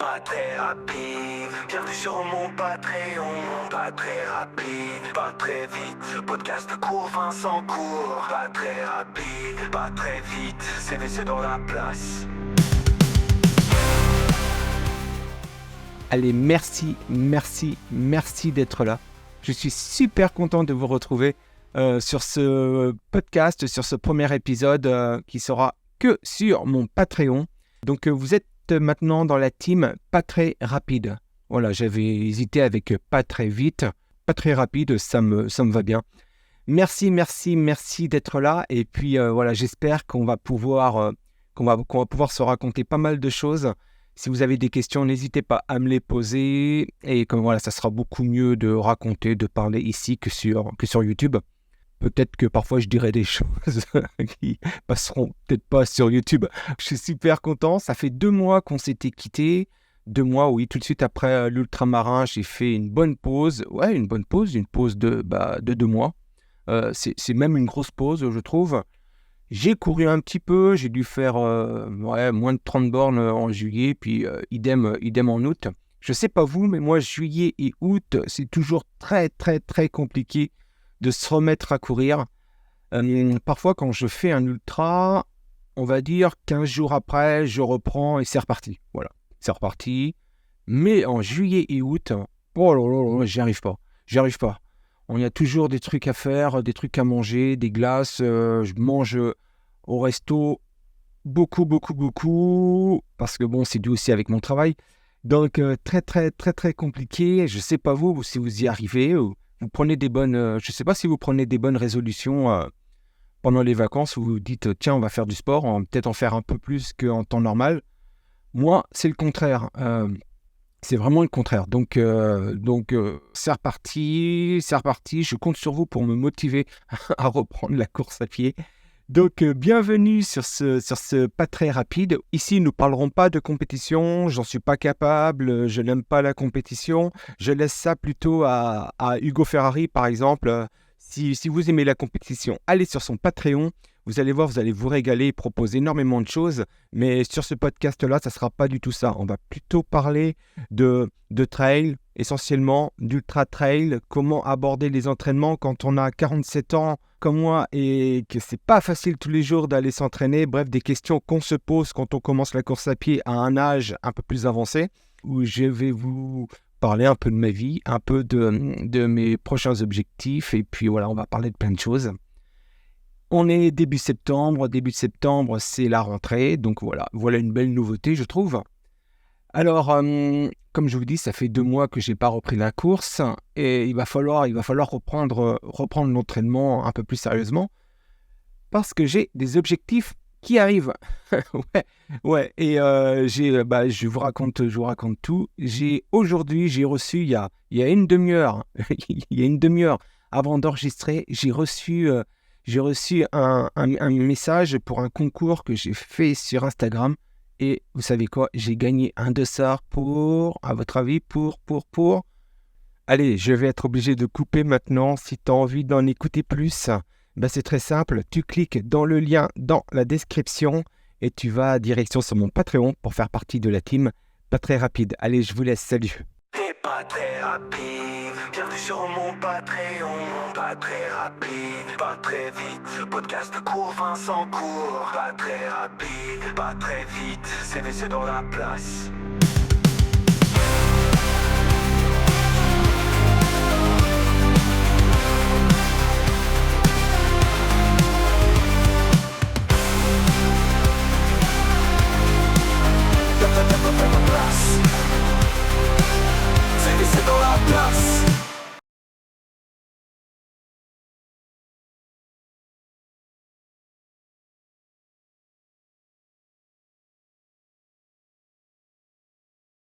Pas très rapide, bienvenue sur mon Patreon. Pas très rapide, pas très vite. Le podcast court, Vincent court. Pas très rapide, pas très vite. CVC dans la place. Allez, merci d'être là. Je suis super content de vous retrouver sur ce podcast, sur ce premier épisode qui sera que sur mon Patreon. Donc, vous êtes maintenant dans la team pas très rapide. Voilà, j'avais hésité avec pas très vite. Pas très rapide, ça me va bien. Merci d'être là. Et puis, voilà, j'espère qu'on va pouvoir se raconter pas mal de choses. Si vous avez des questions, n'hésitez pas à me les poser. Et comme voilà, ça sera beaucoup mieux de raconter, de parler ici que sur YouTube. Peut-être que parfois je dirai des choses qui passeront peut-être pas sur YouTube. Je suis super content. Ça fait 2 mois qu'on s'était quittés. 2 mois, oui. Tout de suite après l'ultramarin, j'ai fait une bonne pause. Ouais, une pause de 2 mois. C'est même une grosse pause, je trouve. J'ai couru un petit peu. J'ai dû faire moins de 30 bornes en juillet, puis idem en août. Je sais pas vous, mais moi, juillet et août, c'est toujours très compliqué de se remettre à courir. Parfois, quand je fais un ultra, on va dire 15 jours après, je reprends et c'est reparti. Voilà, c'est reparti. Mais en juillet et août, oh là là, j'y arrive pas. On y a toujours des trucs à faire, des trucs à manger, des glaces. Je mange au resto beaucoup, parce que bon, c'est dû aussi avec mon travail. Donc, très compliqué. Je sais pas vous si vous y arrivez. Vous prenez des bonnes, je sais pas si vous prenez des bonnes résolutions pendant les vacances où vous dites tiens, on va faire du sport, on va peut-être en faire un peu plus qu'en temps normal. Moi, c'est le contraire. C'est vraiment le contraire. Donc, c'est reparti. Je compte sur vous pour me motiver à reprendre la course à pied. Donc, bienvenue sur ce pas très rapide. Ici, nous ne parlerons pas de compétition. J'en suis pas capable. Je n'aime pas la compétition. Je laisse ça plutôt à Hugo Ferrari, par exemple. Si vous aimez la compétition, allez sur son Patreon. Vous allez voir, vous allez vous régaler. Il propose énormément de choses. Mais sur ce podcast-là, ça ne sera pas du tout ça. On va plutôt parler de trail, essentiellement d'ultra trail. Comment aborder les entraînements quand on a 47 ans comme moi et que c'est pas facile tous les jours d'aller s'entraîner. Bref, des questions qu'on se pose quand on commence la course à pied à un âge un peu plus avancé. Où je vais vous parler un peu de ma vie, un peu de mes prochains objectifs. Et puis voilà, on va parler de plein de choses. On est début septembre, c'est la rentrée, donc voilà une belle nouveauté, je trouve. Alors, comme je vous dis, ça fait 2 mois que j'ai pas repris la course et il va falloir reprendre l'entraînement un peu plus sérieusement parce que j'ai des objectifs qui arrivent. ouais. Et je vous raconte tout. Aujourd'hui, j'ai reçu il y a une demi-heure, avant d'enregistrer, j'ai reçu un message pour un concours que j'ai fait sur Instagram. Et vous savez quoi? J'ai gagné un dossard à votre avis, pour... Allez, je vais être obligé de couper maintenant. Si tu as envie d'en écouter plus, c'est très simple. Tu cliques dans le lien dans la description et tu vas direction sur mon Patreon pour faire partie de la team Pas très rapide. Allez, je vous laisse. Salut. T'es pas très rapide, bienvenue sur mon Patreon. Pas très rapide, pas très vite. Le podcast court, Vincent court. Pas très rapide, pas très vite. CVC dans la place. CVC dans la place.